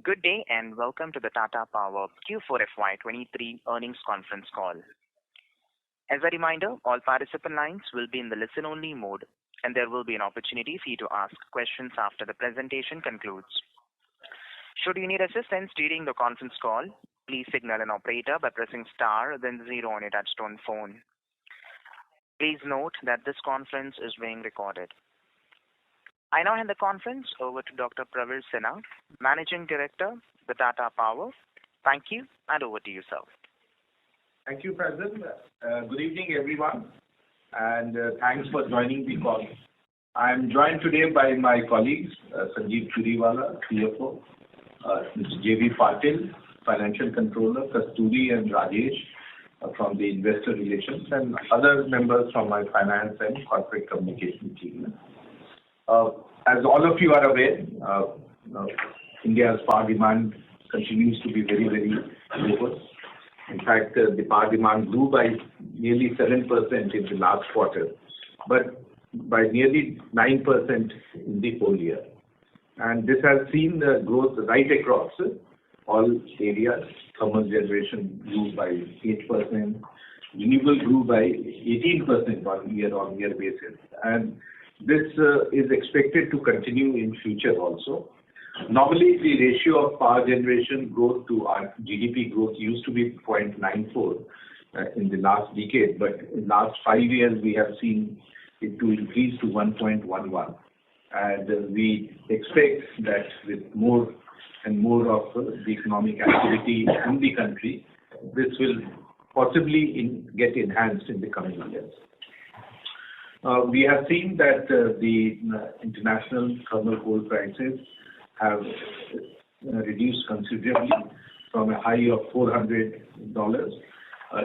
Good day and welcome to the Tata Power Q4FY23 earnings conference call. As a reminder, all participant lines will be in the listen-only mode, and there will be an opportunity for you to ask questions after the presentation concludes. Should you need assistance during the conference call, please signal an operator by pressing star then 0 on your touchtone phone. Please note that this conference is being recorded. I now hand the conference over to Dr. Pravir Sinha, Managing Director, the Tata Power. Thank you, and over to you, sir. Thank you, President. Good evening, everyone, and thanks for joining the call. I am joined today by my colleagues, Sanjeev Churiwala, CFO, Mr. J.V. Patil, Financial Controller, Kasturi and Rajesh from the Investor Relations, and other members from my Finance and Corporate Communication team. As all of you are aware, India's power demand continues to be very, very robust. In fact, the power demand grew by nearly 7% in the last quarter, but by nearly 9% in the whole year. And this has seen growth right across all areas. Thermal generation grew by 8%, renewable grew by 18% on year-on-year basis, and this is expected to continue in future also. Normally, the ratio of power generation growth to our GDP growth used to be 0.94 in the last decade, but in last 5 years we have seen it to increase to 1.11. And we expect that with more and more of the economic activity in the country, this will possibly get enhanced in the coming years. We have seen that the international thermal coal prices have reduced considerably from a high of $400.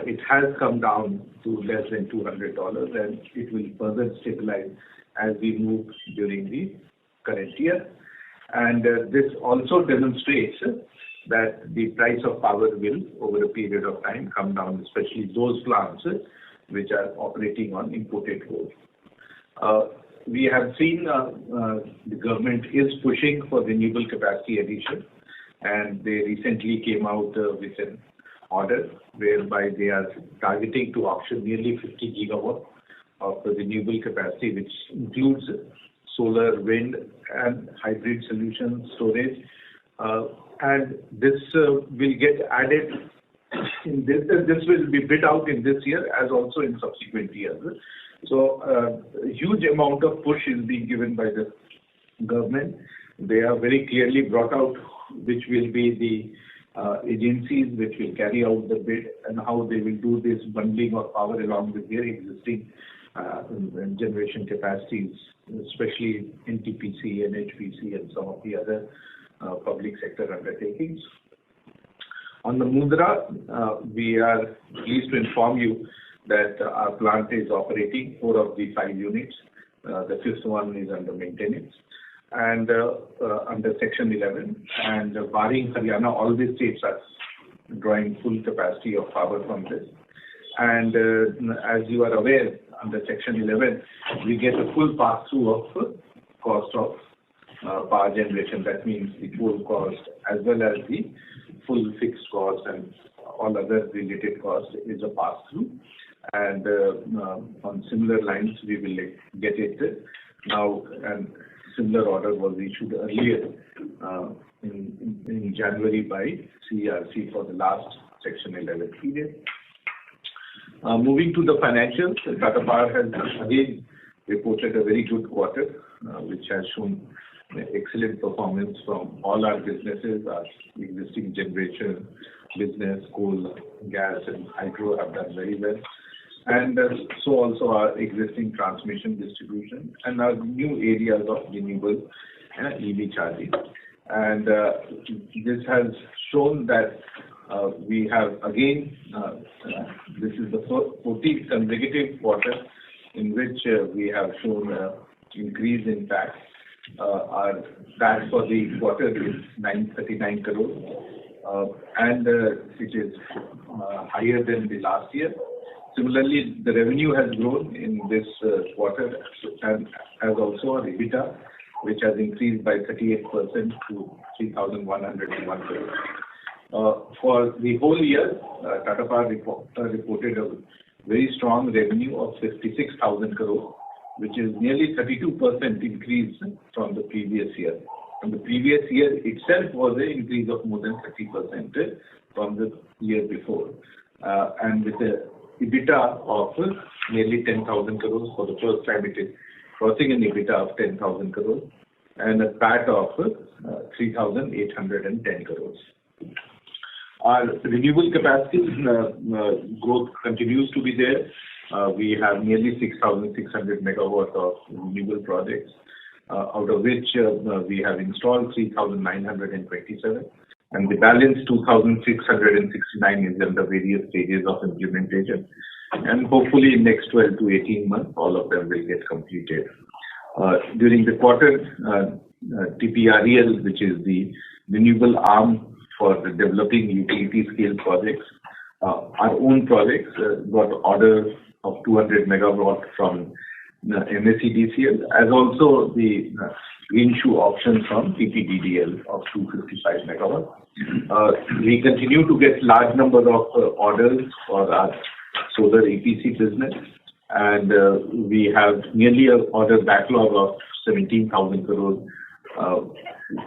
It has come down to less than $200, and it will further stabilize as we move during the current year. And this also demonstrates that the price of power will, over a period of time, come down, especially those plants which are operating on imported coal. We have seen the government is pushing for renewable capacity addition, and they recently came out with an order whereby they are targeting to auction nearly 50 gigawatt of renewable capacity, which includes solar, wind, and hybrid solution storage. And this will get added in this. This will be bid out in this year as also in subsequent years. So a huge amount of push is being given by the government. They have very clearly brought out which will be the agencies which will carry out the bid and how they will do this bundling of power along with their existing generation capacities, especially NTPC, NHPC, and some of the other public sector undertakings. On the Mundra, we are pleased to inform you that our plant is operating 4 of the 5 units. The 5th one is under maintenance and under Section 11. And barring Haryana, all the states are drawing full capacity of power from this. And as you are aware, under Section 11, we get a full pass-through of cost of power generation. That means the coal cost as well as the full fixed cost and all other related costs is a pass-through. And on similar lines, we will get it now. And similar order was issued earlier in January by CERC for the last Section 11 period. Moving to the financials, Tata Power has again reported a very good quarter, which has shown excellent performance from all our businesses. Our existing generation business, coal, gas, and hydro have done very well. And so also our existing transmission distribution and our new areas of renewable and EV charging. And this has shown that we have again, this is the 14th consecutive quarter in which we have shown increase in PAT. Our PAT for the quarter is 939 crores, and it is higher than the last year. Similarly, the revenue has grown in this quarter, and as also our EBITDA which has increased by 38% to 3,101 crores. For the whole year, Tata Power reported a very strong revenue of 56,000 crores, which is nearly 32% increase from the previous year. And the previous year itself was an increase of more than 30% from the year before. And with a EBITDA of nearly 10,000 crores, for the first time it is crossing an EBITDA of 10,000 crores, and a PAT of 3,810 crores. Our renewable capacity growth continues to be there. We have nearly 6,600 megawatts of renewable projects, out of which we have installed 3,927, and the balance 2,669 is in the various stages of implementation. And hopefully in next 12 to 18 months, all of them will get completed. During the quarter, TPREL, which is the renewable arm for the developing utility scale projects, our own projects, got orders of 200 megawatt from MSEDCL, as also the green shoe option from TPDDL of 255 megawatts. We continue to get large number of orders for our solar EPC business, and we have nearly an order backlog of 17,000 crores,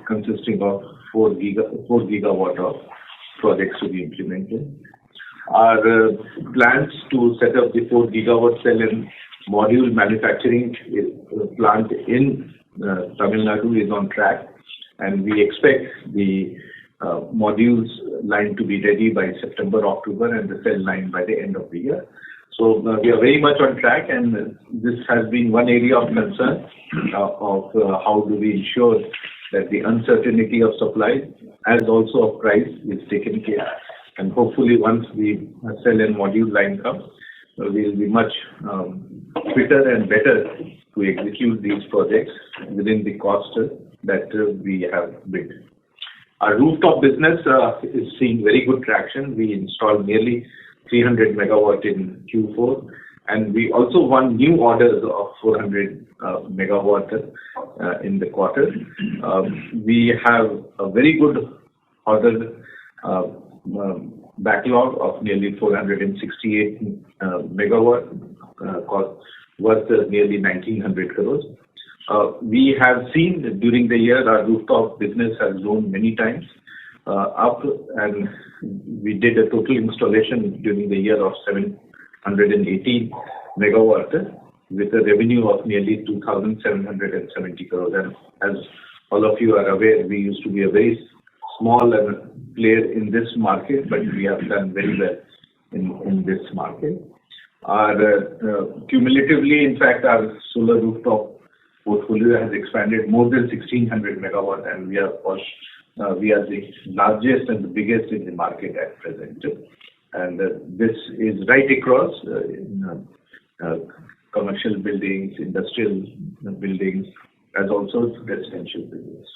consisting of 4 gigawatt of projects to be implemented. Our plans to set up the 4 gigawatt cell and module manufacturing plant in Tamil Nadu is on track, and we expect the modules line to be ready by September, October, and the cell line by the end of the year. So we are very much on track, and this has been one area of concern of how do we ensure that the uncertainty of supply as also of price is taken care. And hopefully once the cell and module line comes, we will be much fitter and better to execute these projects within the cost that we have bid. Our rooftop business is seeing very good traction. We installed nearly 300 megawatt in Q4, and we also won new orders of 400 megawatt in the quarter. We have a very good order backlog of nearly 468 megawatt, cost worth nearly 1,900 crores. We have seen during the year our rooftop business has grown many times up, and we did a total installation during the year of 718 megawatt with a revenue of nearly 2,770 crores. And as all of you are aware, we used to be a very small player in this market, but we have done very well in this market. Our cumulatively, in fact, our solar rooftop portfolio has expanded more than 1,600 megawatt, and we are the largest and the biggest in the market at present. And this is right across commercial buildings, industrial buildings, as also residential buildings.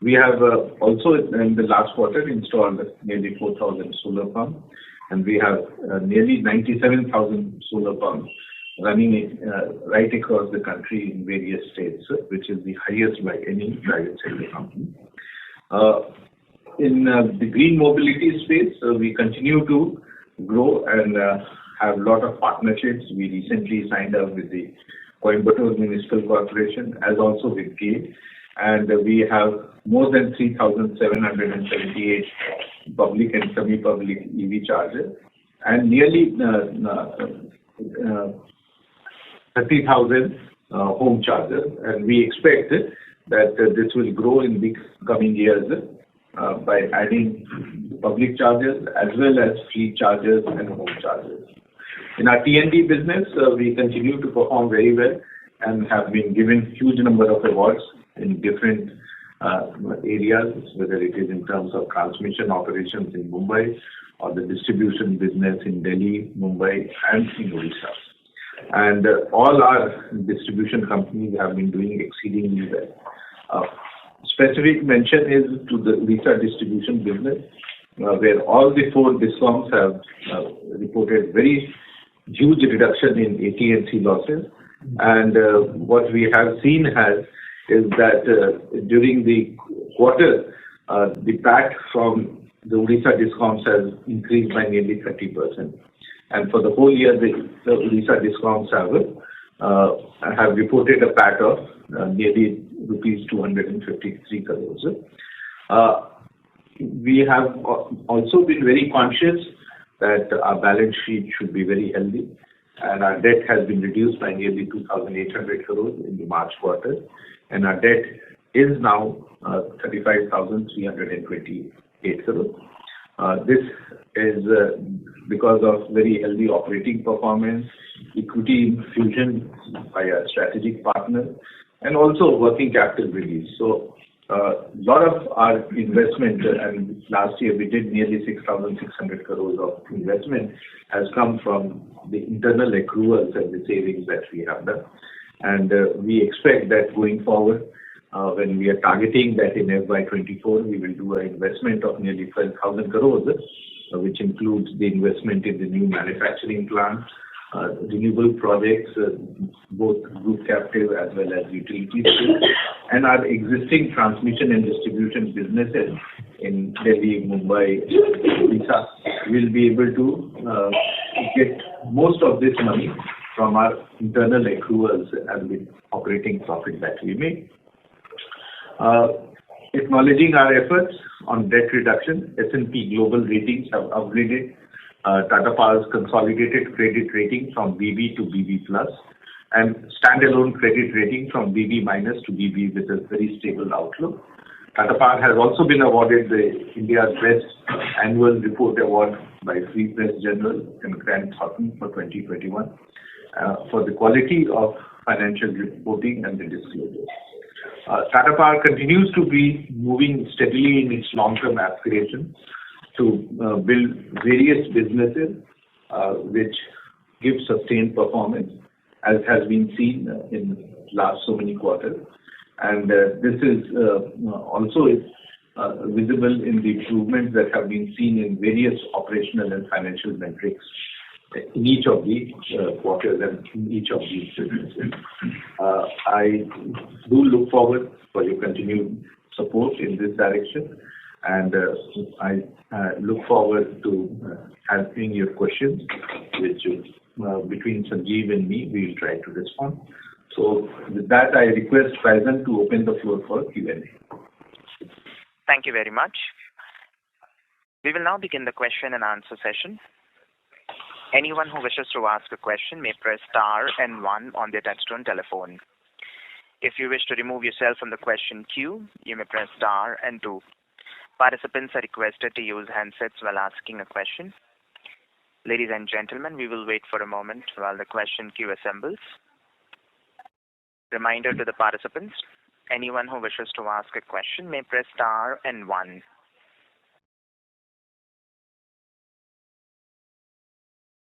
We have also in the last quarter installed nearly 4,000 solar pumps, and we have nearly 97,000 solar pumps running right across the country in various states, which is the highest by any private sector company. In the green mobility space, we continue to grow and have a lot of partnerships. We recently signed up with the Coimbatore Municipal Corporation, as also with GAIL, and we have more than 3,778 public and semi-public EV chargers, and nearly 30,000 home chargers. And we expect that this will grow in the coming years by adding public chargers as well as fleet chargers and home chargers. In our T&D business, we continue to perform very well and have been given huge number of awards in different areas, whether it is in terms of transmission operations in Mumbai or the distribution business in Delhi, Mumbai, and in Odisha. And all our distribution companies have been doing exceedingly well. Specific mention is to the Odisha distribution business, where all the 4 DISCOMs have reported very huge reduction in AT&C losses. And what we have seen has is that during the quarter, the PAT from the Odisha discoms has increased by nearly 30%. And for the whole year, the Odisha discoms have reported a PAT of nearly rupees 253 crores. We have also been very conscious that our balance sheet should be very healthy, and our debt has been reduced by nearly 2,800 crores in the March quarter, and our debt is now 35,328 crores. This is because of very healthy operating performance, equity infusion by a strategic partner, and also working capital release. So a lot of our investment, and last year we did nearly 6,600 crores of investment, has come from the internal accruals and the savings that we have done. And we expect that going forward, when we are targeting that in FY24, we will do an investment of nearly 12,000 crores, which includes the investment in the new manufacturing plant, renewable projects, both group captive as well as utilities, and our existing transmission and distribution businesses in Delhi, Mumbai, Odisha will be able to get most of this money from our internal accruals and the operating profit that we make. Acknowledging our efforts on debt reduction, S&P Global Ratings have upgraded Tata Power's consolidated credit rating from BB to BB+, and standalone credit rating from BB- to BB with a very stable outlook. Tata Power has also been awarded the India's Best Annual Report Award by Free Press Journal and Grant Thornton for 2021 for the quality of financial reporting and the disclosures. Tata Power continues to be moving steadily in its long-term aspiration to build various businesses which give sustained performance, as has been seen in last so many quarters. And this is also visible in the improvements that have been seen in various operational and financial metrics in each of the quarters and in each of these businesses. I do look forward for your continued support in this direction, and I look forward to answering your questions, which between Sanjeev and me, we will try to respond. So with that, I request Faizan to open the floor for Q&A. Thank you very much. We will now begin the question and answer session. Anyone who wishes to ask a question may press star and 1 on their touchtone telephone. If you wish to remove yourself from the question queue, you may press star and 2. Participants are requested to use handsets while asking a question. Ladies and gentlemen, we will wait for a moment while the question queue assembles. Reminder to the participants, anyone who wishes to ask a question may press star and 1.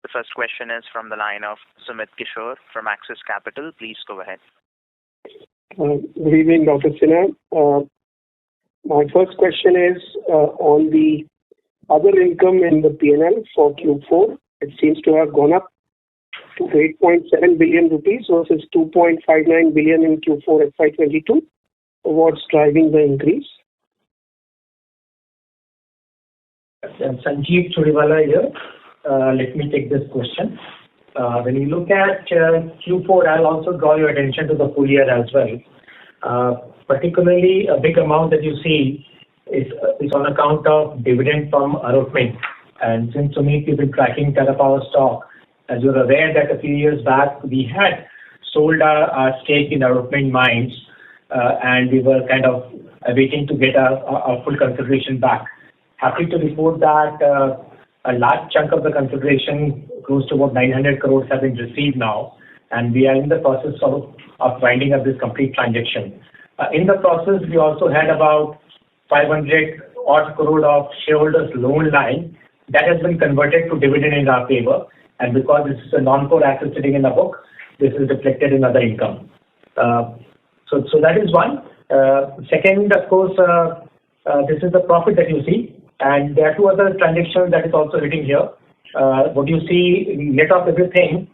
The first question is from the line of Sumit Kishore from Axis Capital. Please go ahead. Good evening, Dr. Sinha. My first question is on the other income in the P&L for Q4. It seems to have gone up to 8.7 billion rupees versus 2.59 billion in Q4 FY22. What's driving the increase? Sanjeev Churiwala here. Let me take this question. When you look at Q4, I'll also draw your attention to the full year as well. Particularly, a big amount that you see is on account of dividend from Arutmin. And since Sumit, you've been tracking Tata Power stock, as you're aware that a few years back we had sold our stake in Arutmin mines, and we were kind of waiting to get our full consideration back. Happy to report that a large chunk of the consideration, close to about 900 crores, have been received now, and we are in the process of winding up this complete transaction. In the process, we also had about 500 odd crore of shareholders loan line that has been converted to dividend in our favor, and because this is a non-core asset sitting in the book, this is reflected in other income. So that is one. Second, of course, this is the profit that you see, and there are two other transactions that is also hitting here. What you see net of everything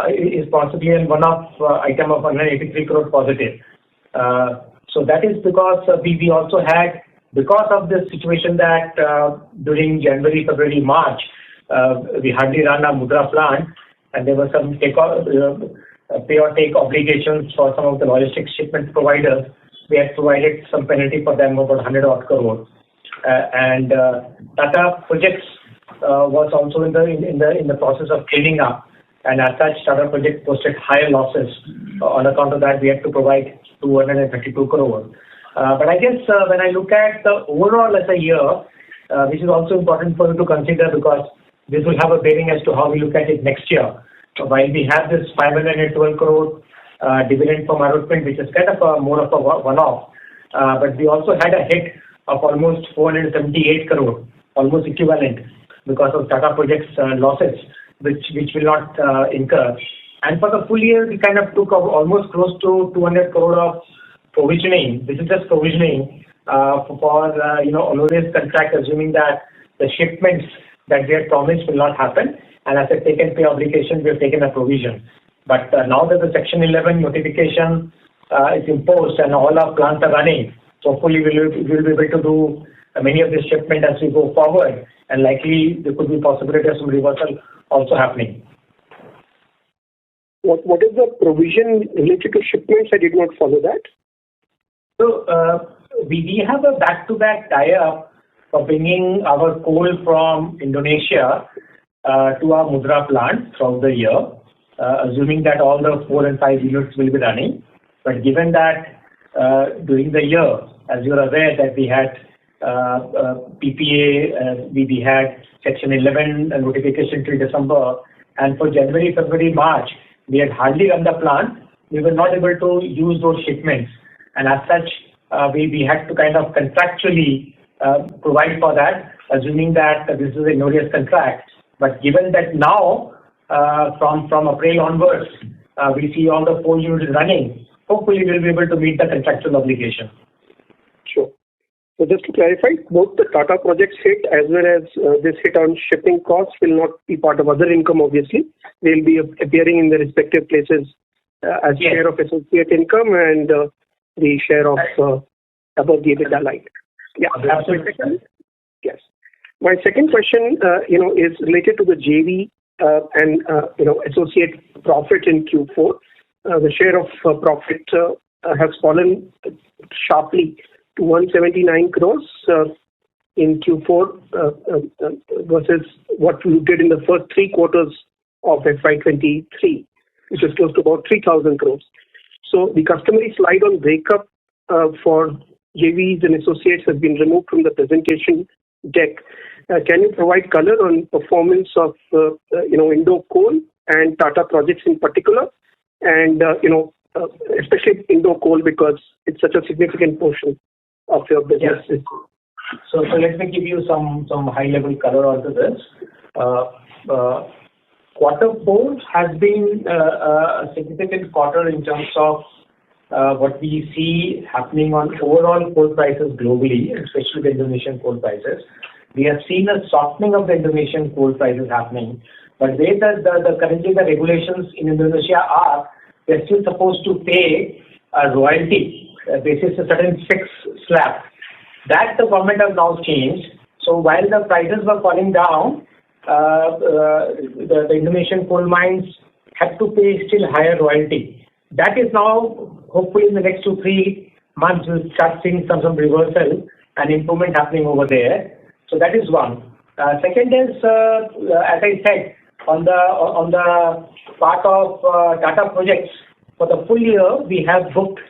is possibly a one-off item of 183 crore positive. So that is because we also had, because of the situation that during January, February, March, we hardly ran a Mudra plant, and there were some pay or take obligations for some of the logistics shipment providers. We had provided some penalty for them about 100 odd crore. And Tata Projects was also in the process of cleaning up, and as such, Tata Projects posted higher losses. On account of that, we had to provide 232 crore. But I guess when I look at the overall as a year, which is also important for you to consider, because this will have a bearing as to how we look at it next year. So while we have this 512 crore dividend from allotment, which is kind of more of a one-off, but we also had a hit of almost 478 crore, almost equivalent, because of Tata Projects losses, which will not incur. And for the full year, we kind of took almost close to 200 crore of provisioning. This is just provisioning for always contract, assuming that the shipments that we had promised will not happen, and as a take and pay obligation, we have taken a provision. But now that the Section 11 notification is imposed and all our plants are running, so hopefully we'll be able to do many of these shipment as we go forward, and likely there could be possibility of some reversal also happening. What is the provision related to shipments? I did not follow that. So we have a back-to-back tie-up for bringing our coal from Indonesia to our Mudra plant throughout the year, assuming that all the 4 and 5 units will be running. But given that during the year, as you are aware, that we had PPA, we had Section 11 notification till December, and for January, February, March, we had hardly run the plant. We were not able to use those shipments, and as such, we had to kind of contractually provide for that, assuming that this is a notorious contract. But given that now, from April onwards, we see all the 4 units running, hopefully we'll be able to meet the contractual obligation. Sure. So just to clarify, both the Tata Projects hit as well as this hit on shipping costs will not be part of other income, obviously. They'll be appearing in the respective places as share of associate income and the share of above the EBITDA line. Yeah, absolutely. Yes. My second question, is related to the JV and associate profit in Q4. The share of profit has fallen sharply to 179 crores in Q4 versus what we did in the first 3 quarters of FY23, which is close to about 3,000 crores. So the customary slide on breakup for JVs and associates has been removed from the presentation deck. Can you provide color on performance of Indo Coal and Tata Projects in particular, and especially Indo Coal because it's such a significant portion of your business? Yes. So let me give you some high level color onto this. Quarter 4 has been a significant quarter in terms of what we see happening on overall coal prices globally, especially the Indonesian coal prices. We have seen a softening of the Indonesian coal prices happening, but where currently the regulations in Indonesia are, they're still supposed to pay a royalty basis a certain fixed slab. That the government has now changed. So while the prices were falling down, the Indonesian coal mines had to pay still higher royalty. That is now, hopefully in the next 2-3 months, we'll start seeing some reversal and improvement happening over there. So that is one. Second is, as I said, on the part of Tata Projects, for the full year, we have booked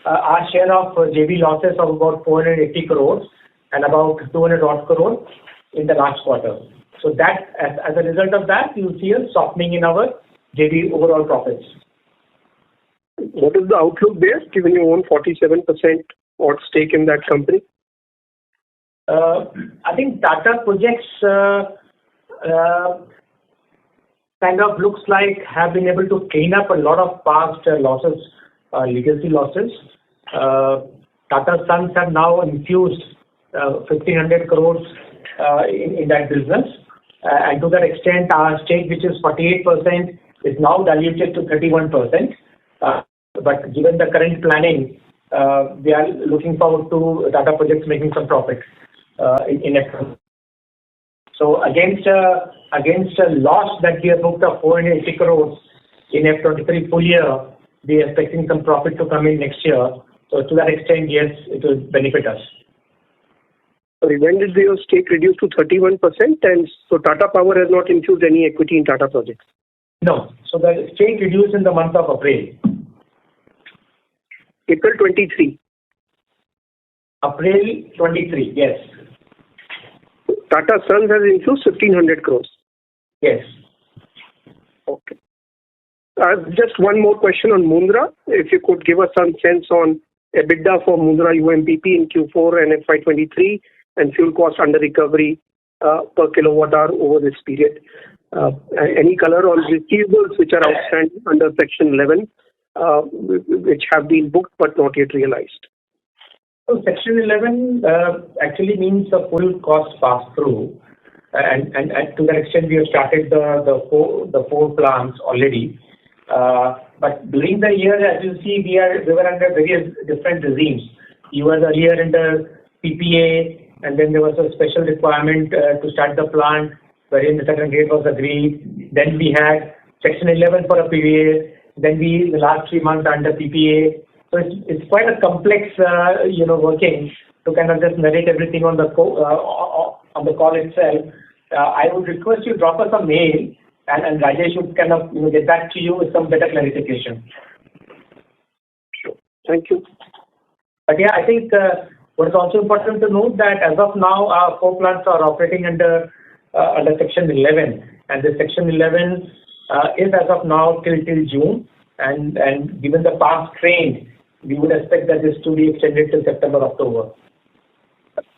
our share of JV losses of about 480 crores and about 200 odd crores in the last quarter. So that, as a result of that, you'll see a softening in our JV overall profits. What is the outlook there, given you own 47% odd stake in that company? I think Tata Projects kind of looks like have been able to clean up a lot of past losses, legacy losses. Tata Sons have now infused 1,500 crores in that business. And to that extent, our stake, which is 48%, is now diluted to 31%. But given the current planning, we are looking forward to Tata Projects making some profit in F20. So against a loss that we have booked of 480 crores in F23 full year, we are expecting some profit to come in next year. So to that extent, yes, it will benefit us. Sorry, when did your stake reduce to 31%? And so Tata Power has not infused any equity in Tata Projects? No. So the stake reduced in the month of April. April 23. April 23, yes. Tata Sons has infused 1,500 crores. Yes. Okay. Just one more question on Mundra. If you could give us some sense on EBITDA for Mundra UMPP in Q4 and FY23 and fuel cost under recovery per kilowatt hour over this period. Any color on receivables which are outstanding under Section 11, which have been booked but not yet realized? So Section 11 actually means the full cost pass-through. And to that extent, we have started the four plants already. But during the year, as you see, we were under various different regimes. You were earlier under PPA, and then there was a special requirement to start the plant, wherein the certain rate was agreed. Then we had Section 11 for a period. Then the last 3 months under PPA. So it's quite a complex, working to kind of just narrate everything on the call itself. I would request you drop us a mail, and Rajesh would kind of get back to you with some better clarification. Sure. Thank you. But yeah, I think what is also important to note that as of now, our 4 plants are operating under Section 11, and the Section 11 is as of now till June, and given the past trend, we would expect that this to be extended till September, October.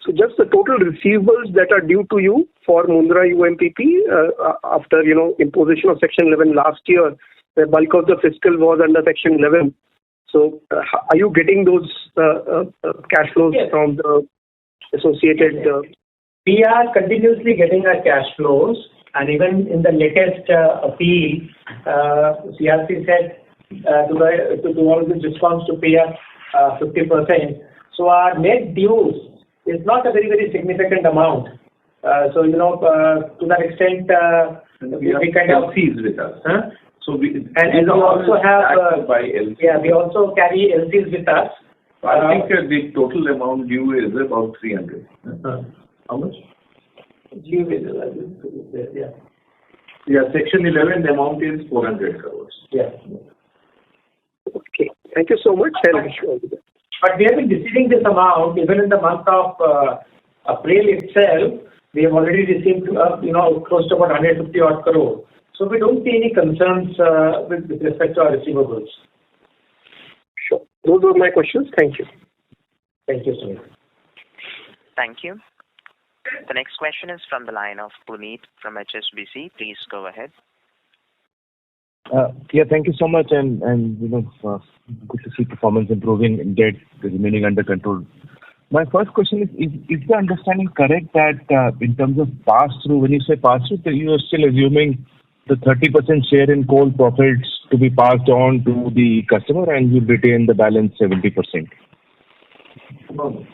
So just the total receivables that are due to you for Mundra UMPP after imposition of Section 11 last year, the bulk of the fiscal was under Section 11. So are you getting those cash flows from the associated? We are continuously getting our cash flows, and even in the latest appeal, CRC said to all the discounts to pay us 50%. So our net dues is not a very, very significant amount. So to that extent, we kind of LCs with us. Huh? So we also have we also carry LCs with us. I think the total amount due is about 300. How much? Yeah, Section 11 amount is 400 crores. Yeah. Okay. Thank you so much. I wish you all the best. But we have been receiving this amount even in the month of April itself. We have already received close to about 150 odd crore. So we don't see any concerns with respect to our receivables. Sure. Those were my questions. Thank you. Thank you, sir. Thank you. The next question is from the line of Puneet from HSBC. Please go ahead. Thank you so much, and good to see performance improving and debt remaining under control. My first question is the understanding correct that in terms of pass-through, when you say pass-through, you are still assuming the 30% share in coal profits to be passed on to the customer and you retain the balance 70%? No.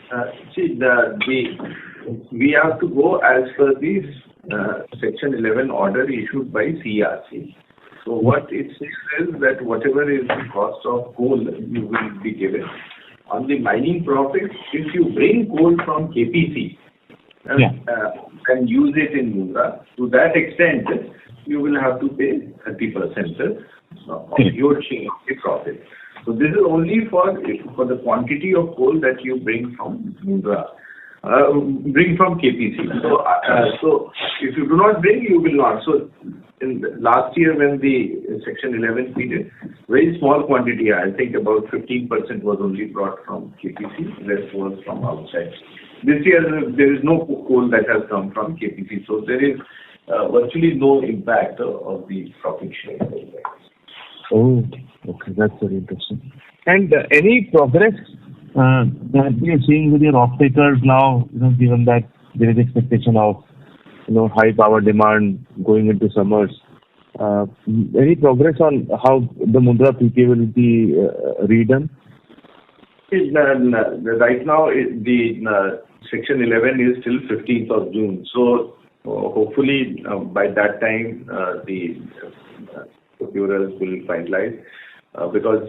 We have to go as per the Section 11 order issued by CRC. So what it says is that whatever is the cost of coal you will be given. On the mining profits, if you bring coal from KPC and use it in Mundra, to that extent, you will have to pay 30% of your share of the profit. So this is only for the quantity of coal that you bring from Mundra. Bring from KPC. So if you do not bring, you will not. So in last year when the Section 11 period, very small quantity, I think about 15% was only brought from KPC, rest was from outside. This year there is no coal that has come from KPC, so there is virtually no impact of the profit share. Oh, okay, that's very interesting. And any progress that we are seeing with your off-takers now, given that there is expectation of high power demand going into summers. Any progress on how the Mundra PPA will be redone? Right now, the Section 11 is till 15th of June. So hopefully by that time the procurers will finalize. Because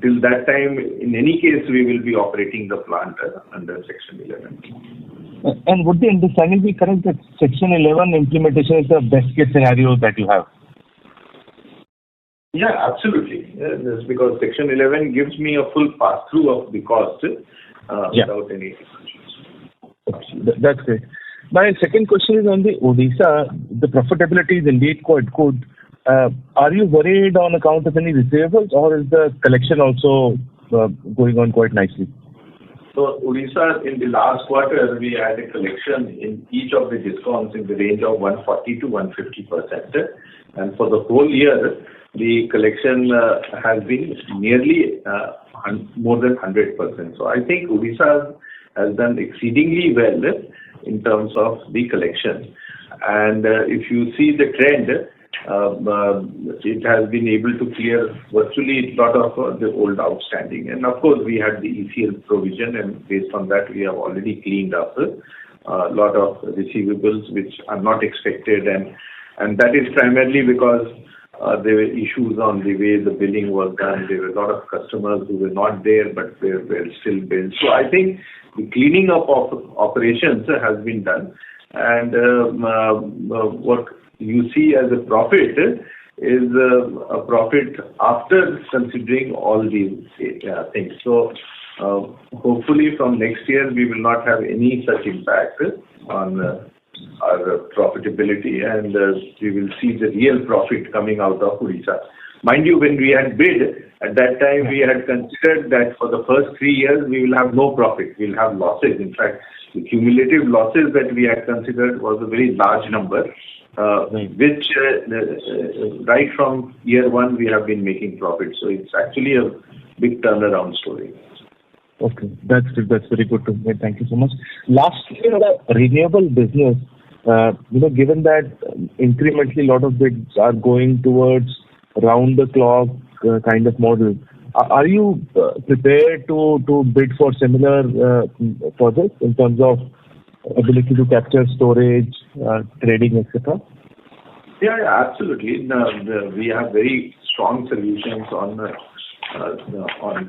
till that time, in any case, we will be operating the plant under Section 11. And would the understanding be correct that Section 11 implementation is the best case scenario that you have? Yeah, absolutely. That's because Section 11 gives me a full pass-through of the cost without any issues. That's great. My second question is on the Odisha. The profitability is indeed quite good. Are you worried on account of any receivables, or is the collection also going on quite nicely? So Odisha, in the last quarter, we had a collection in each of the discounts in the range of 140 to 150%. And for the whole year, the collection has been nearly more than 100%. So I think Odisha has done exceedingly well in terms of the collection. And if you see the trend, it has been able to clear virtually a lot of the old outstanding. And of course, we had the ECL provision, and based on that, we have already cleaned up a lot of receivables which are not expected. And that is primarily because there were issues on the way the billing was done. There were a lot of customers who were not there, but were still billed. So I think the cleaning up of operations has been done. And what you see as a profit is a profit after considering all these things. So hopefully from next year we will not have any such impact on our profitability, and we will see the real profit coming out of Odisha. Mind you, when we had bid, at that time we had considered that for the first 3 years we will have no profit, we will have losses. In fact, the cumulative losses that we had considered was a very large number. Which right from year one we have been making profits. So it's actually a big turnaround story. Okay, that's good. That's very good to hear. Thank you so much. Lastly, the renewable business, given that incrementally a lot of bids are going towards round the clock kind of model, are you prepared to bid for similar projects in terms of ability to capture storage, trading, etc.? Yeah, absolutely. We have very strong solutions on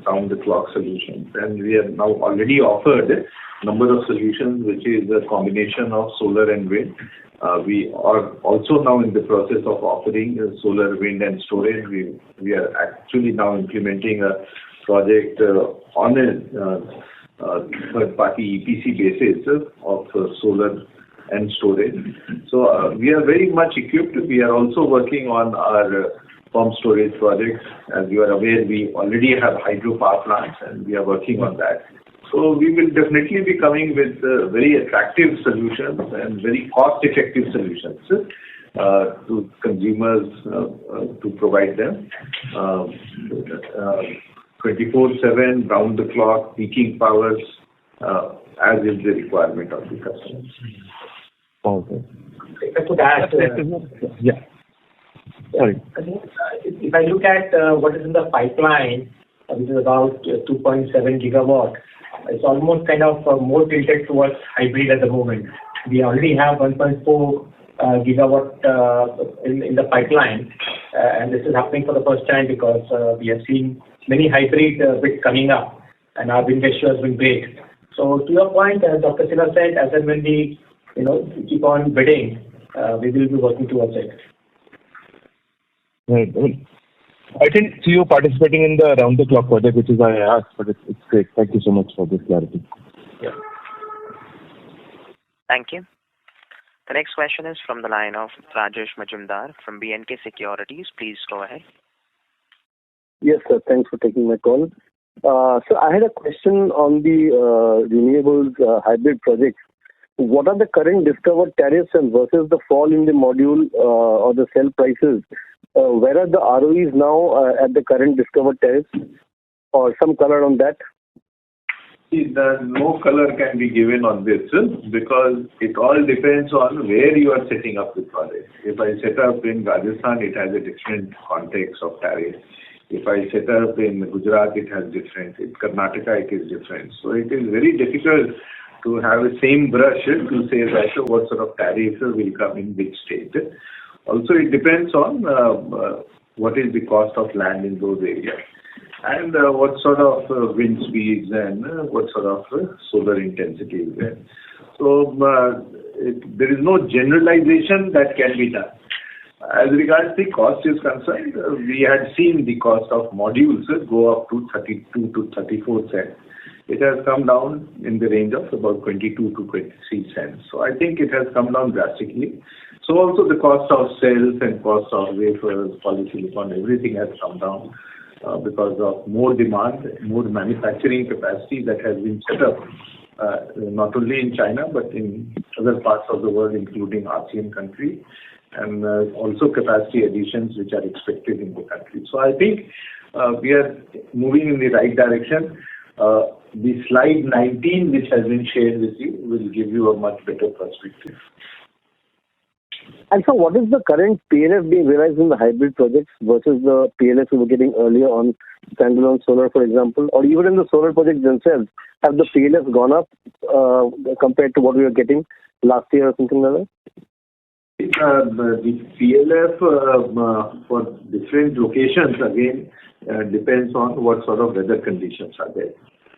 round-the-clock solutions, and we have now already offered a number of solutions, which is a combination of solar and wind. We are also now in the process of offering solar, wind, and storage. We are actually now implementing a project on a third-party EPC basis of solar and storage. So we are very much equipped. We are also working on our pumped storage projects. As you are aware, we already have hydropower plants, and we are working on that. So we will definitely be coming with very attractive solutions and very cost-effective solutions to consumers to provide them 24/7, round-the-clock, peaking powers, as is the requirement of the customers. Okay. If I could add, yeah. Sorry. If I look at what is in the pipeline, which is about 2.7 gigawatt, it's almost kind of more tilted towards hybrid at the moment. We already have 1.4 gigawatt in the pipeline, and this is happening for the first time because we have seen many hybrid bids coming up, and our wind ratio has been great. So to your point, as Dr. Sinha said, as and when we keep on bidding, we will be working towards it. Right. I didn't see you participating in the round-the-clock project, which is why I asked, but it's great. Thank you so much for this clarity. Yeah. Thank you. The next question is from the line of Rajesh Majumdar from B&K Securities. Please go ahead. Yes, sir. Thanks for taking my call. So I had a question on the renewables hybrid projects. What are the current discovered tariffs and versus the fall in the module or the cell prices? Where are the ROEs now at the current discovered tariffs, or some color on that? See, no color can be given on this because it all depends on where you are setting up the project. If I set up in Rajasthan, it has a different context of tariff. If I set up in Gujarat, it has different. In Karnataka, it is different. So it is very difficult to have the same brush to say that what sort of tariff will come in which state. Also, it depends on what is the cost of land in those areas and what sort of wind speeds and what sort of solar intensity is there. So there is no generalization that can be done. As regards the cost is concerned, we had seen the cost of modules go up to 32 to 34 cents. It has come down in the range of about 22 to 23 cents. So I think it has come down drastically. So also the cost of cells and cost of wafers, polysilicon, everything has come down because of more demand, more manufacturing capacity that has been set up, not only in China but in other parts of the world, including ASEAN countries, and also capacity additions which are expected in the country. So I think we are moving in the right direction. The slide 19 which has been shared with you will give you a much better perspective. And so what is the current PLF being realized in the hybrid projects versus the PLF we were getting earlier on standalone solar, for example, or even in the solar projects themselves? Have the PLF gone up compared to what we were getting last year or something like that? The PLF for different locations again depends on what sort of weather conditions are there.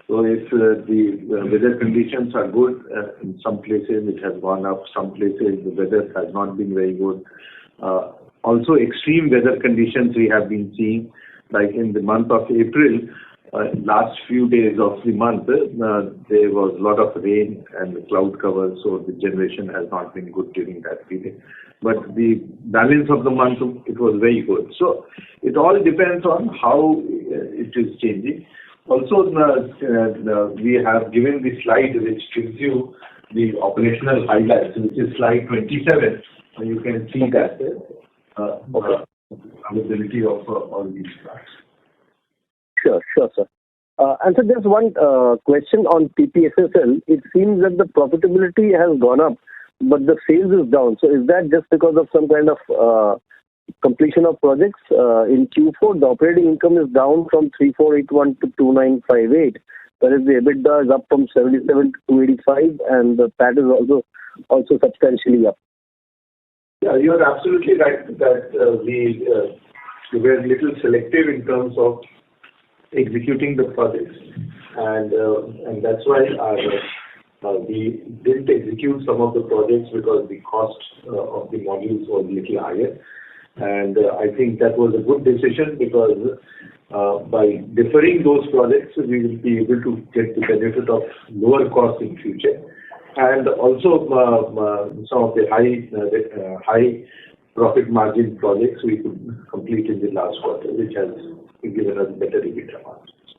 So if the weather conditions are good, in some places it has gone up, some places the weather has not been very good. Also extreme weather conditions we have been seeing, like in the month of April, last few days of the month, there was a lot of rain and cloud cover, so the generation has not been good during that period. But the balance of the month, it was very good. So it all depends on how it is changing. Also, we have given the slide which gives you the operational highlights, which is slide 27. You can see that availability of all these parts. Sure, sir. And so just one question on TPSSL. It seems that the profitability has gone up, but the sales is down. So is that just because of some kind of completion of projects? In Q4, the operating income is down from 3,481 to 2,958, whereas the EBITDA is up from 77 to 285, and the PAT is also substantially up. Yeah, you are absolutely right that we were a little selective in terms of executing the projects, and that's why we didn't execute some of the projects because the cost of the modules was a little higher. And I think that was a good decision because by deferring those projects, we will be able to get the benefit of lower costs in future. And also some of the high profit margin projects we could complete in the last quarter, which has given us better EBITDA margins.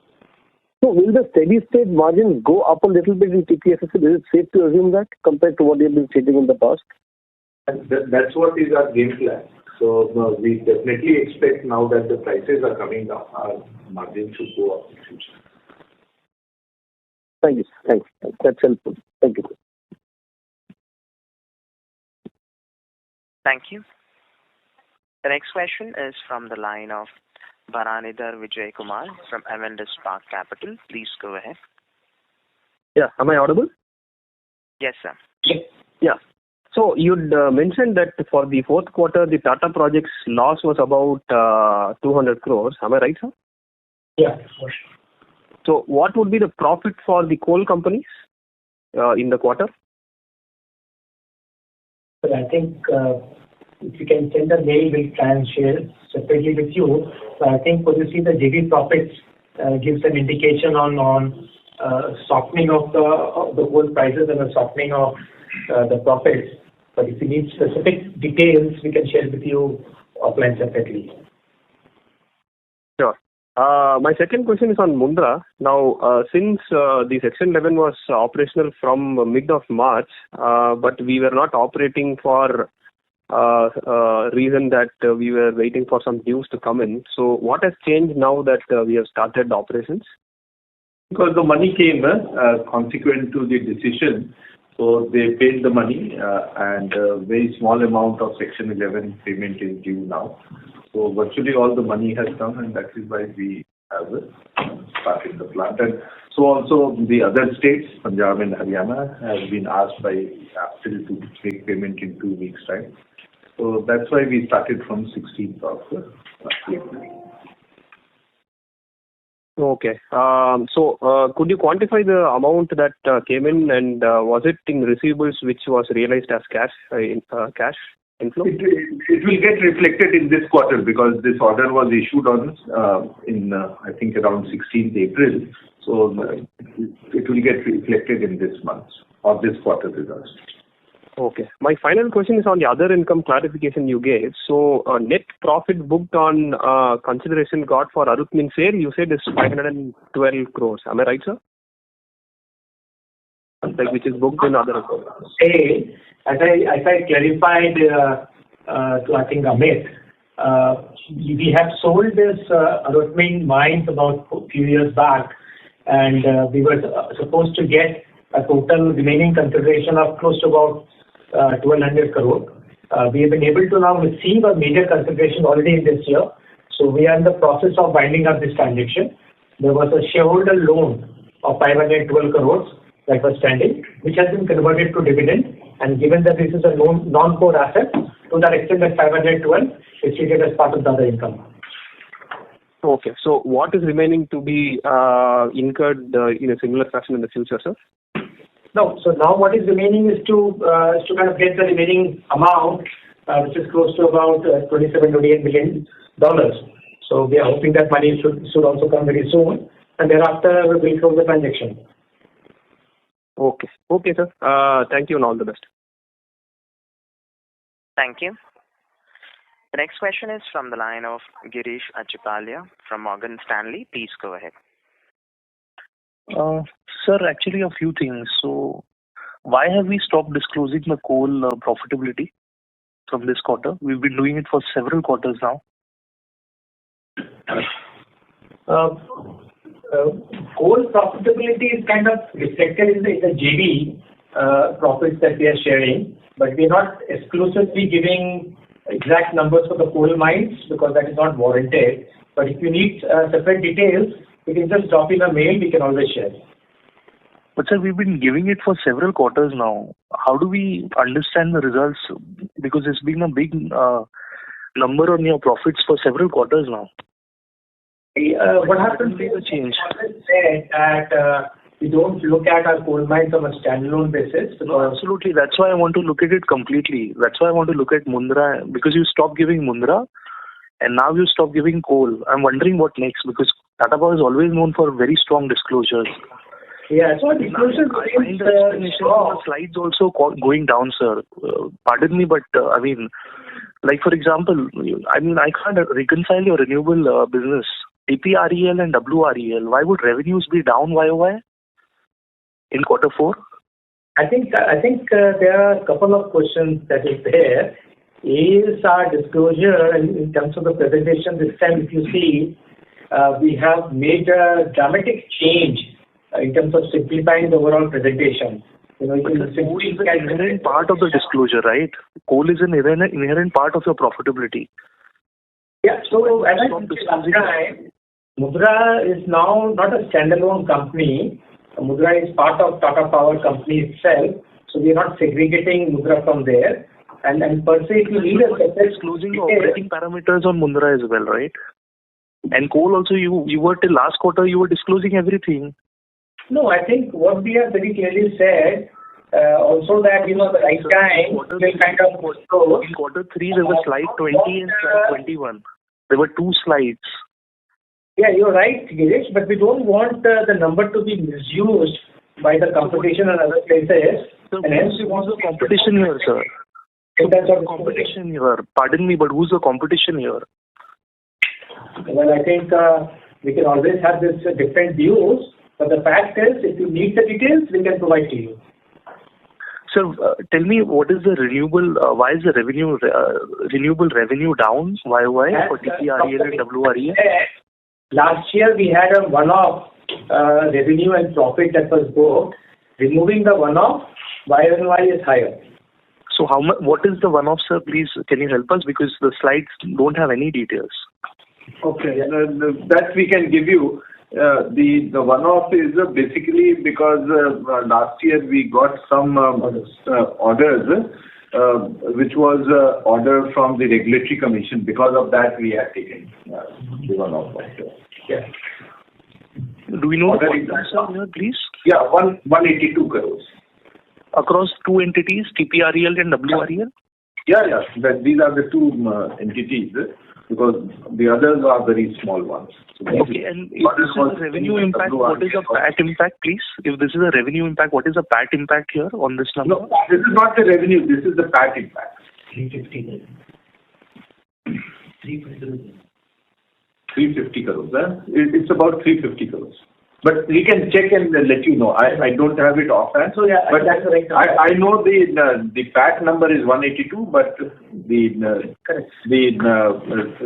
So will the steady state margins go up a little bit in TPSSL? Is it safe to assume that compared to what you've been stating in the past? That's what is our game plan. So we definitely expect now that the prices are coming down, our margins should go up in future. Thank you. Thanks. That's helpful. Thank you. Thank you. The next question is from the line of Bharanidhar Vijay Kumar from Avendus Spark Capital. Please go ahead. Yeah. Am I audible? Yes, sir. Yeah. So you'd mentioned that for the fourth quarter, the Tata Projects loss was about 200 crores. Am I right, sir? Yeah, for sure. So what would be the profit for the coal companies in the quarter? But I think if you can send a mail, we'll try and share separately with you. So I think when you see the JV profits gives an indication on softening of the coal prices and a softening of the profits. But if you need specific details, we can share with you offline separately. Sure. My second question is on Mundra. Now, since the Section 11 was operational from mid of March, but we were not operating for reason that we were waiting for some dues to come in. So what has changed now that we have started operations? Because the money came consequent to the decision. So they paid the money and a very small amount of Section 11 payment is due now. So virtually all the money has come, and that is why we have started the plant. And so also the other states, Punjab and Haryana, have been asked by APTIL to make payment in 2 weeks' time. So that's why we started from 16th of April. Okay. So could you quantify the amount that came in, and was it in receivables which was realized as cash inflow? It will get reflected in this quarter because this order was issued on I think around 16th April. So it will get reflected in this month or this quarter results. Okay. My final question is on the other income clarification you gave. So net profit booked on consideration got for Arutmin sale, you said is 512 crores. Am I right, sir? Like which is booked in other income. As I clarified to I think Amit, we have sold this Arutmin mines about a few years back, and we were supposed to get a total remaining consideration of close to about 1,200 crore. We have been able to now receive a major consideration already in this year. So we are in the process of winding up this transaction. There was a shareholder loan of 512 crores that was standing, which has been converted to dividend. And given that this is a non-core asset, to that extent that 512 is treated as part of the other income. Okay. So what is remaining to be incurred in a similar fashion in the future, sir? No. So now what is remaining is to kind of get the remaining amount, which is close to about $27-28 million. So we are hoping that money should also come very soon, and thereafter we'll close the transaction. Okay. Okay, sir. Thank you and all the best. Thank you. The next question is from the line of Girish Achhipalia from Morgan Stanley. Please go ahead. Sir, actually a few things. So why have we stopped disclosing the coal profitability from this quarter? We've been doing it for several quarters now. Coal profitability is kind of reflected in the JV profits that we are sharing, but we are not exclusively giving exact numbers for the coal mines because that is not warranted. But if you need separate details, you can just drop in a mail, we can always share. But sir, we've been giving it for several quarters now. How do we understand the results? Because it's been a big number on your profits for several quarters now. What happens is change. Said that we don't look at our coal mines on a standalone basis. No, absolutely. That's why I want to look at it completely. That's why I want to look at Mundra, because you stopped giving Mundra and now you stop giving coal. I'm wondering what next, because Tata Power is always known for very strong disclosures. Yeah, so disclosures. I find the explanation on the slides also going down, sir. Pardon me, but I mean, like for example, I can't reconcile your renewable business, TPREL and WREL. Why would revenues be down YOY in quarter 4? I think there are a couple of questions that is there. Is our disclosure in terms of the presentation this time, if you see, we have made a dramatic change in terms of simplifying the overall presentation. Coal is an inherent part of the disclosure, right? Coal is an inherent part of your profitability. Yeah, so as I said last time, Mundra is now not a standalone company. Mundra is part of Tata Power company itself, so we are not segregating Mundra from there. And per se, if you need a separate disclosing the operating parameters on Mundra as well, right? And coal also, you were till last quarter, you were disclosing everything. No, I think what we have very clearly said, also that, the right time will kind of disclose. In quarter 3, there was slide 20 and slide 21. There were 2 slides. Yeah, you're right, Girish, but we don't want the number to be misused by the competition and other places. So and hence, who's the competition here, sir? In terms of competition here. Pardon me, but who's the competition here? Well, I think we can always have this different views, but the fact is, if you need the details, we can provide to you. Sir, tell me, what is the renewable? Why is the renewable revenue down? YOY for TPREL and WREL? Last year we had a one-off revenue and profit that was booked. Removing the one-off, YOY is higher. So what is the one-off, sir? Please, can you help us? Because the slides don't have any details. Okay, that we can give you. The one-off is basically because last year we got some orders, which was order from the regulatory commission. Because of that, we have taken the one-off. Yeah. Do we know the quantum, sir, please? Yeah, 182 crores. Across two entities, TPREL and WREL? Yeah. These are the two entities, because the others are very small ones. So okay, and if this is a revenue impact, what is the PAT impact, please? If this is a revenue impact, what is the PAT impact here on this number? No, this is not the revenue, this is the PAT impact. 350 crores. It's about 350 crores. But we can check and let you know. I don't have it offhand. So yeah, but that's right. I know the PAT number is 182, but the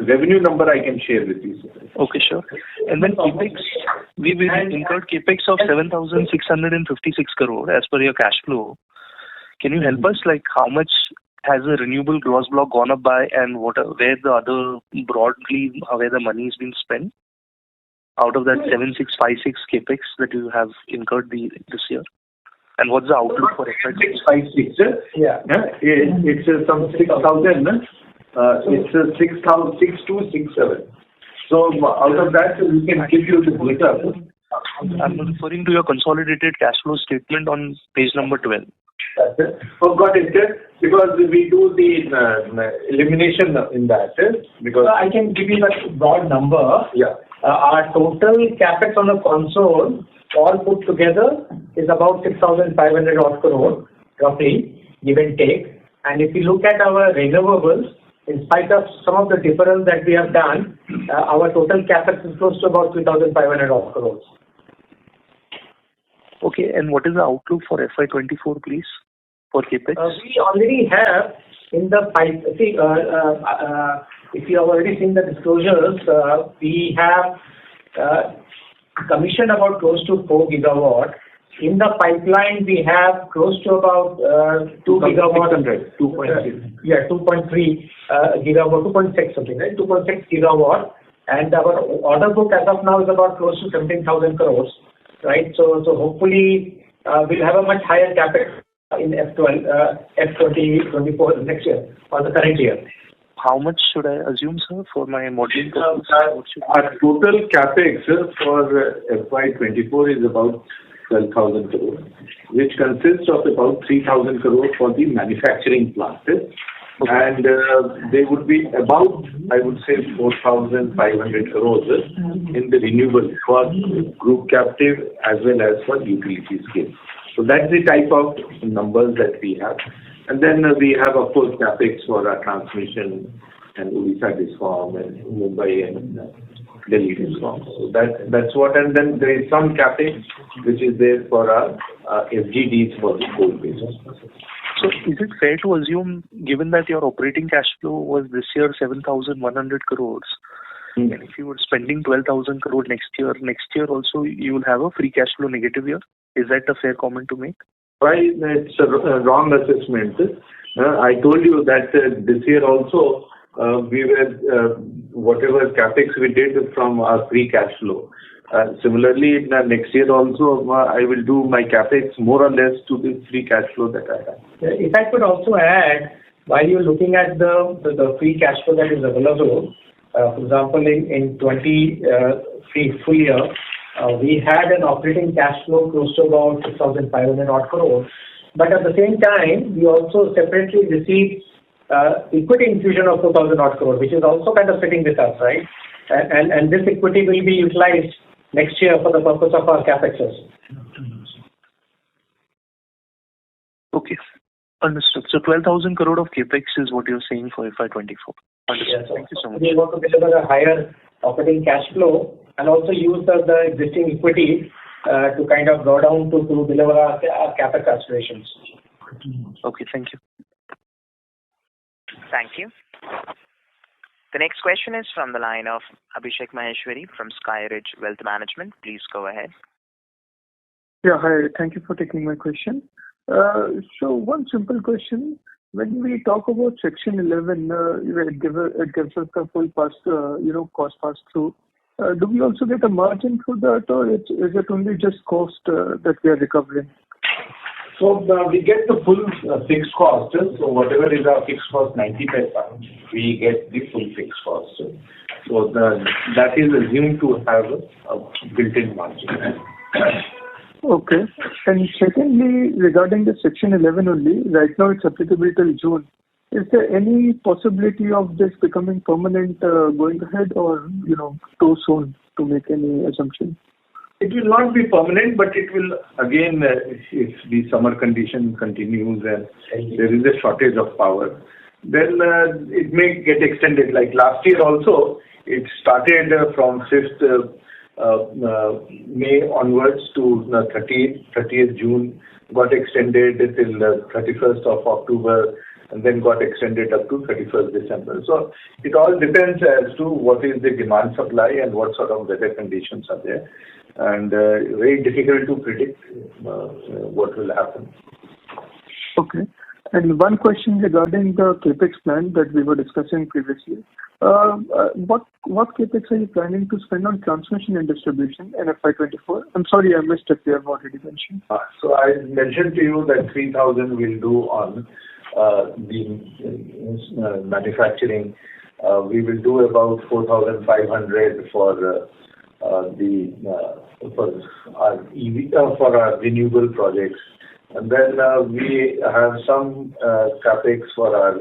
revenue number I can share with you. Okay, sure. And then capex, we incurred capex of 7,656 crore as per your cash flow. Can you help us, like how much has the renewable gross block gone up by, and where the other broadly where the money is being spent out of that 7,656 capex that you have incurred this year? And what's the outlook for FY26? Yeah. It's some 6,000. It's 6,267. So out of that, we can give you the data. I'm referring to your consolidated cash flow statement on page number 12. That's it. Oh, got it. Because we do the elimination in that. Because I can give you that broad number. Yeah. Our total capex on the console, all put together, is about 6,500 odd crore, roughly, give and take. And if you look at our renewables, in spite of some of the deferrals that we have done, our total capex is close to about 3,500 odd crores. Okay, and what is the outlook for FY24, please, for capex? We already have in the pipe. See, if you have already seen the disclosures, we have commissioned about close to 4 gigawatt. In the pipeline, we have close to about 2 gigawatt. 2.6. Yeah, 2.3 gigawatt, 2.6 something, right? 2.6 gigawatt. And our order book as of now is about close to 17,000 crores, right? So hopefully we'll have a much higher capex in F2024 next year or the current year. How much should I assume, sir, for my modeling purpose? Our total capex for FY24 is about 12,000 crore, which consists of about 3,000 crore for the manufacturing plant. And they would be about, I would say, 4,500 crores in the renewable for group captive as well as for utility scale. So that's the type of numbers that we have. And then we have, of course, capex for our transmission and Odisha Discom and Mumbai and Delhi Discom. So that's what. And then there is some capex which is there for our FGDs for the coal business. So is it fair to assume, given that your operating cash flow was this year 7,100 crores, and if you were spending 12,000 crore next year also you will have a free cash flow negative year? Is that a fair comment to make? Why? It's a wrong assessment. I told you that this year also we were whatever capex we did from our free cash flow. Similarly, next year also I will do my capex more or less to the free cash flow that I have. If I could also add, while you're looking at the free cash flow that is available, for example, in 23 full year, we had an operating cash flow close to about 6,500 odd crores. But at the same time, we also separately received equity infusion of 2,000 odd crores, which is also kind of sitting with us, right? And this equity will be utilized next year for the purpose of our capexes. Okay, understood. So 12,000 crore of capex is what you're saying for FY24. Understood. Yes, Thank you so much. We want to deliver a higher operating cash flow and also use the existing equity to kind of draw down to deliver our capex aspirations. Okay, thank you. Thank you. The next question is from the line of Abhishek Maheshwari from Skyridge Wealth Management. Please go ahead. Yeah, hi. Thank you for taking my question. So one simple question. when we talk about Section 11, it gives us the full cost pass through. Do we also get a margin through that, or is it only just cost that we are recovering? So we get the full fixed cost. So whatever is our fixed cost, 90 paisa, we get the full fixed cost. So that is assumed to have a built-in margin. Okay. And secondly, regarding the Section 11 only, right now it's applicable till June. Is there any possibility of this becoming permanent going ahead, or too soon to make any assumption? It will not be permanent, but it will again, if the summer condition continues and there is a shortage of power, then it may get extended. Like last year also, it started from 5th May onwards to 30th June, got extended till 31st of October, and then got extended up to 31st December. So it all depends as to what is the demand supply and what sort of weather conditions are there. And very difficult to predict what will happen. Okay. And one question regarding the capex plan that we were discussing previously. What capex are you planning to spend on transmission and distribution in FY24? I'm sorry, I missed it. You have already mentioned. So I mentioned to you that 3,000 will do on the manufacturing. We will do about 4,500 for our EV, for our renewable projects, and then we have some capex for our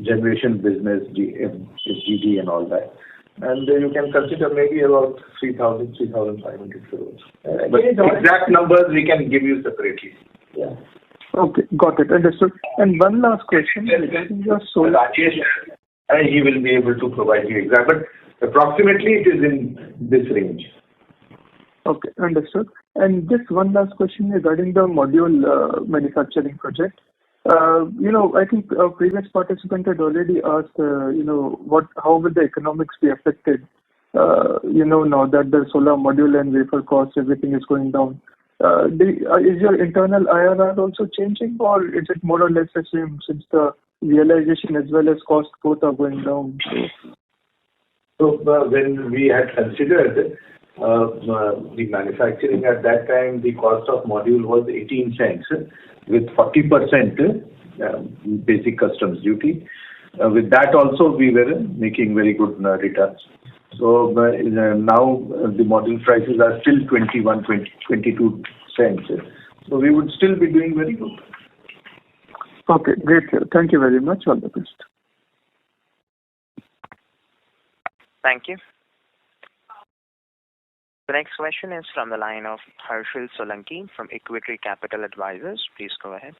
generation business, GD and all that. And you can consider maybe about 3,000, 3,500 crores. But exact numbers we can give you separately. Yeah. Okay, got it. Understood. And one last question regarding your solar. Rajesh, he will be able to provide you exact, but approximately it is in this range. Okay, understood. And just one last question regarding the module manufacturing project. I think a previous participant had already asked, how will the economics be affected, now that the solar module and wafer costs, everything is going down. Is your internal IRR also changing, or is it more or less the same since the realization as well as cost both are going down? So when we had considered the manufacturing at that time, the cost of module was 18 cents with 40% basic customs duty. With that also we were making very good returns. So now the module prices are still 22 cents. So we would still be doing very good. Okay, great. Thank you very much. All the best. Thank you. The next question is from the line of Harshil Solanki from Equity Capital Advisors. Please go ahead.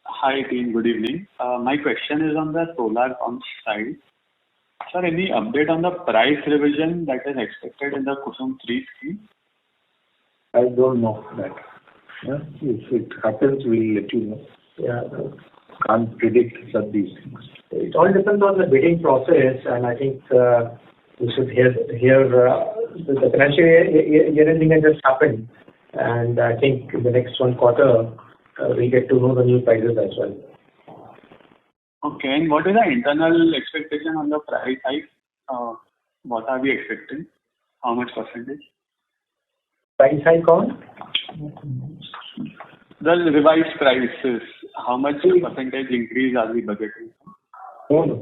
Hi team, good evening. My question is on the solar pump side. Sir, any update on the price revision that is expected in the Kusum 3 scheme? I don't know that. Yeah? If it happens, we'll let you know. Yeah. Can't predict some of these things. It all depends on the bidding process, and I think we should hear the financial year ending has just happened, and I think in the next one quarter we get to know the new prices as well. Okay, and what is the internal expectation on the price hike? What are we expecting? How much percentage? Price hike on? The revised prices. How much percentage increase are we budgeting? Well,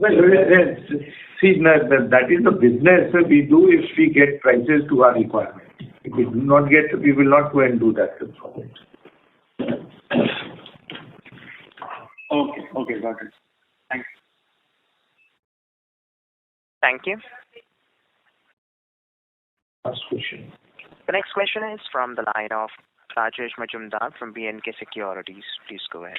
see, that is the business we do if we get prices to our requirement. If we do not get, we will not go and do that project. Okay, got it. Thanks. Thank you. Last question. The next question is from the line of Rajesh Majumdar from B&K Securities. Please go ahead.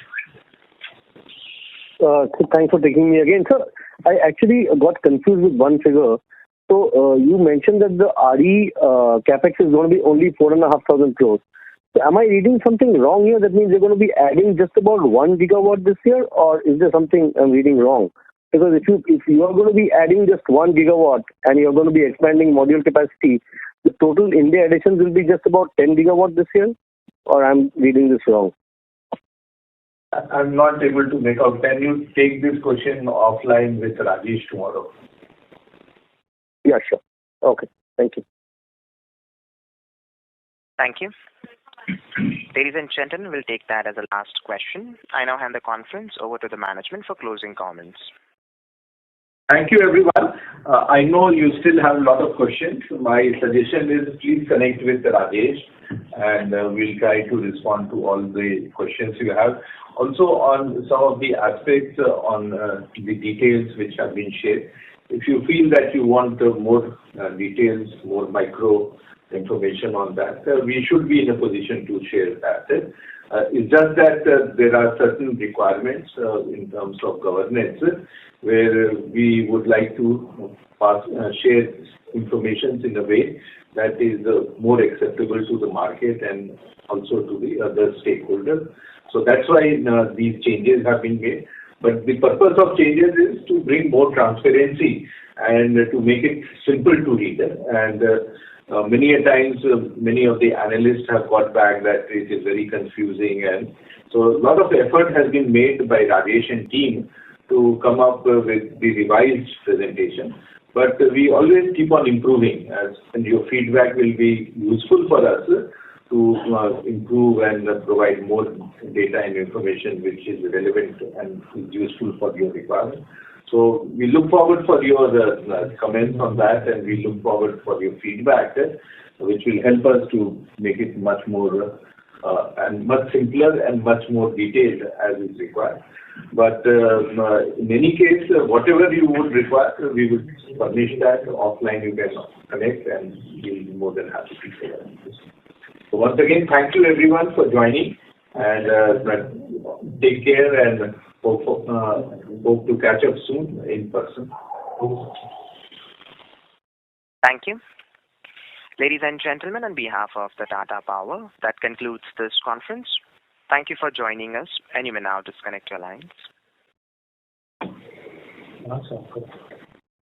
Thanks for taking me again. Sir, I actually got confused with one figure. So you mentioned that the RE capex is going to be only 4,500 crores. So am I reading something wrong here? That means they're going to be adding just about 1 gigawatt this year, or is there something I'm reading wrong? Because if you are going to be adding just 1 gigawatt and you're going to be expanding module capacity, the total India additions will be just about 10 gigawatt this year, or I'm reading this wrong? I'm not able to make out. Can you take this question offline with Rajesh tomorrow? Yeah, sure. Okay. Thank you. Thank you. Ladies and gentlemen, we'll take that as the last question. I now hand the conference over to the management for closing comments. Thank you, everyone. I know you still have a lot of questions. My suggestion is please connect with Rajesh, and we'll try to respond to all the questions you have. Also, on some of the aspects on the details which have been shared, if you feel that you want more details, more micro information on that, we should be in a position to share that. It's just that there are certain requirements in terms of governance where we would like to share information in a way that is more acceptable to the market and also to the other stakeholders. So that's why these changes have been made. But the purpose of changes is to bring more transparency and to make it simple to read. And many a times, many of the analysts have got back that it is very confusing. And so a lot of effort has been made by Rajesh and team to come up with the revised presentation. But we always keep on improving, and your feedback will be useful for us to improve and provide more data and information which is relevant and is useful for your requirement. So we look forward for your comments on that, and we look forward for your feedback, which will help us to make it much more and much simpler and much more detailed as is required. But in any case, whatever you would require, we would furnish that offline. You can connect, and we'll be more than happy to share that. So once again, thank you everyone for joining, and take care, and hope to catch up soon in person. Thank you. Ladies and gentlemen, on behalf of the Tata Power, that concludes this conference. Thank you for joining us, and you may now disconnect your lines. Awesome.